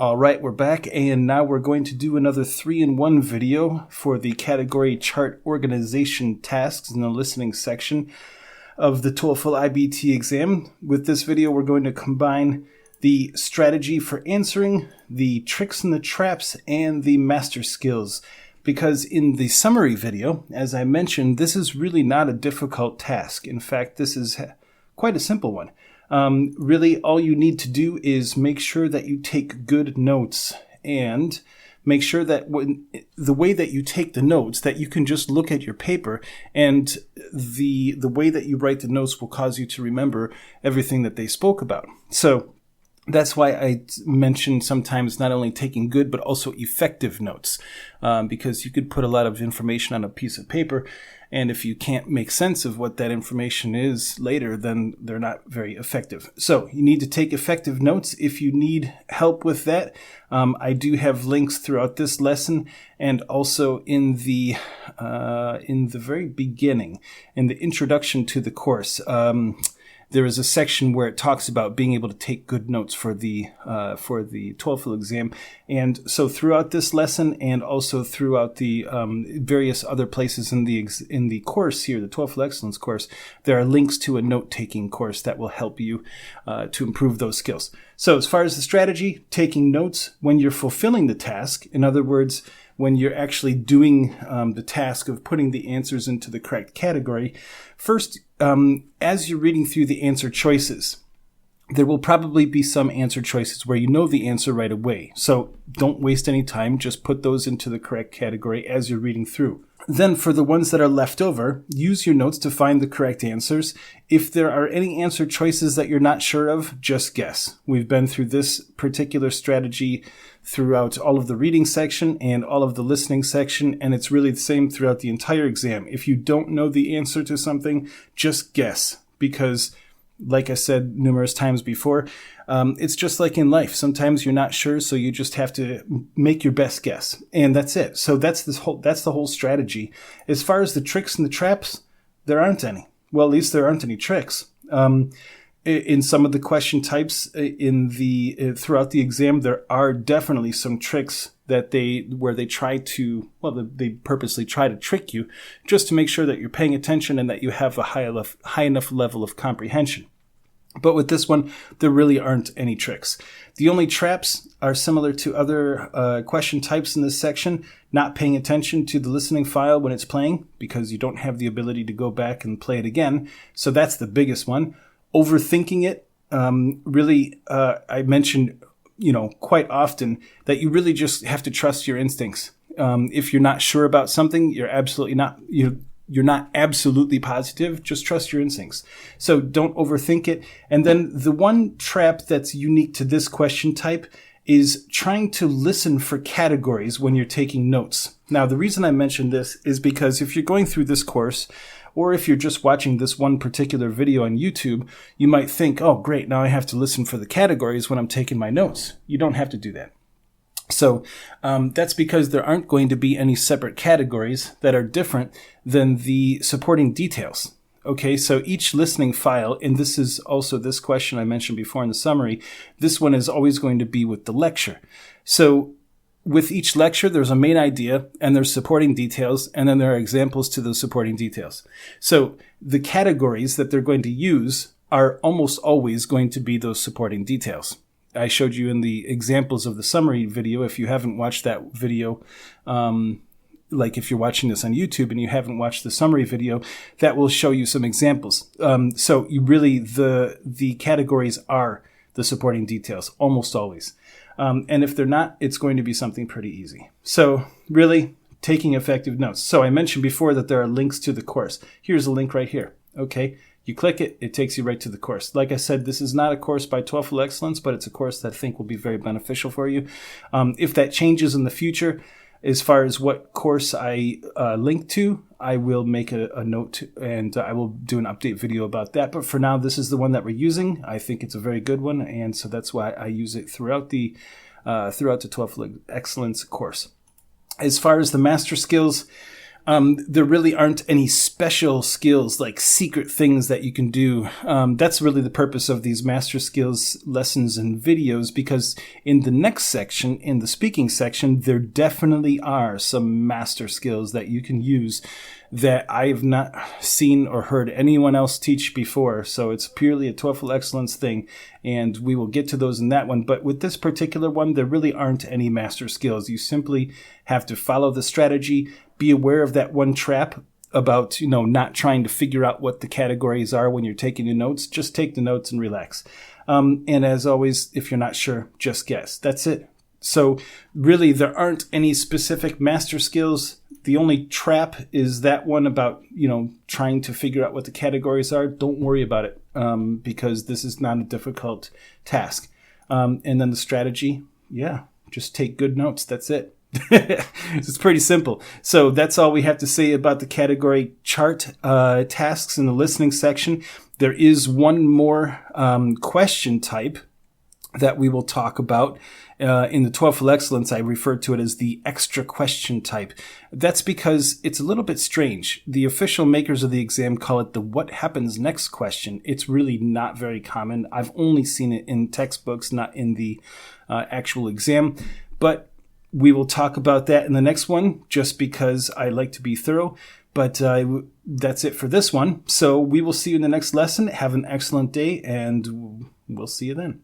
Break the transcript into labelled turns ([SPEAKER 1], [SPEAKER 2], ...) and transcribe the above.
[SPEAKER 1] All right, we're back, and now we're going to do another 3-in-1 video for the category chart organization tasks in the listening section of the TOEFL IBT exam. With this video, we're going to combine the strategy for answering, the tricks and the traps, and the master skills. Because in the summary video, as I mentioned, this is really not a difficult task. In fact, this is quite a simple one. Really, all you need to do is make sure that you take good notes and make sure that the way that you take the notes, that you can just look at your paper and the way that you write the notes will cause you to remember everything that they spoke about. So that's why I mentioned sometimes not only taking good but also effective notes, because you could put a lot of information on a piece of paper, and if you can't make sense of what that information is later, then they're not very effective. So you need to take effective notes. If you need help with that, I do have links throughout this lesson and also in the very beginning, in the introduction to the course. There is a section where it talks about being able to take good notes for the TOEFL exam. And so throughout this lesson and also throughout the various other places in the course here, the TOEFL Excellence course, there are links to a note-taking course that will help you to improve those skills. So as far as the strategy, taking notes when you're fulfilling the task, in other words, when you're actually doing the task of putting the answers into the correct category, first, as you're reading through the answer choices, there will probably be some answer choices where you know the answer right away. So don't waste any time. Just put those into the correct category as you're reading through. Then for the ones that are left over, use your notes to find the correct answers. If there are any answer choices that you're not sure of, just guess. We've been through this particular strategy throughout all of the reading section and all of the listening section, and it's really the same throughout the entire exam. If you don't know the answer to something, just guess, because like I said numerous times before, it's just like in life. Sometimes you're not sure, so you just have to make your best guess, and that's it. So that's the whole strategy. As far as the tricks and the traps, there aren't any. Well, at least there aren't any tricks. In some of the question types throughout the exam, there are definitely some tricks that they purposely try to trick you just to make sure that you're paying attention and that you have a high enough level of comprehension. But with this one, there really aren't any tricks. The only traps are similar to other question types in this section: not paying attention to the listening file when it's playing because you don't have the ability to go back and play it again. So that's the biggest one. Overthinking it, I mentioned, quite often that you really just have to trust your instincts. If you're not sure about something, you're not absolutely positive, just trust your instincts. So don't overthink it. And then the one trap that's unique to this question type is trying to listen for categories when you're taking notes. Now, the reason I mention this is because if you're going through this course, or if you're just watching this one particular video on YouTube, you might think, oh, great, now I have to listen for the categories when I'm taking my notes. You don't have to do that. So that's because there aren't going to be any separate categories that are different than the supporting details. Okay, so each listening file, and this is also this question I mentioned before in the summary, this one is always going to be with the lecture. So with each lecture, there's a main idea, and there's supporting details, and then there are examples to those supporting details. So the categories that they're going to use are almost always going to be those supporting details. I showed you in the examples of the summary video. If you haven't watched that video, like if you're watching this on YouTube and you haven't watched the summary video, that will show you some examples. So you really, the categories are the supporting details, almost always. And if they're not, it's going to be something pretty easy. So really, taking effective notes. So I mentioned before that there are links to the course. Here's a link right here. Okay, you click it, it takes you right to the course. Like I said, this is not a course by TOEFL Excellence, but it's a course that I think will be very beneficial for you. If that changes in the future, as far as what course I link to, I will make a note and I will do an update video about that. But for now, this is the one that we're using. I think it's a very good one, and so that's why I use it throughout the TOEFL Excellence course. As far as the master skills, there really aren't any special skills, like secret things that you can do. That's really the purpose of these master skills lessons and videos, because in the next section, in the speaking section, there definitely are some master skills that you can use that I have not seen or heard anyone else teach before. So it's purely a TOEFL Excellence thing, and we will get to those in that one. But with this particular one, there really aren't any master skills. You simply have to follow the strategy, be aware of that one trap about, not trying to figure out what the categories are when you're taking your notes. Just take the notes and relax. And as always, if you're not sure, just guess. That's it. So really, there aren't any specific master skills. The only trap is that one about, trying to figure out what the categories are. Don't worry about it, because this is not a difficult task. And then the strategy, just take good notes. That's it. It's pretty simple. So that's all we have to say about the category chart tasks in the listening section. There is one more question type that we will talk about. In the TOEFL Excellence, I refer to it as the extra question type. That's because it's a little bit strange. The official makers of the exam call it the what happens next question. It's really not very common. I've only seen it in textbooks, not in the actual exam. But we will talk about that in the next one, just because I like to be thorough. But that's it for this one. So we will see you in the next lesson. Have an excellent day, and we'll see you then.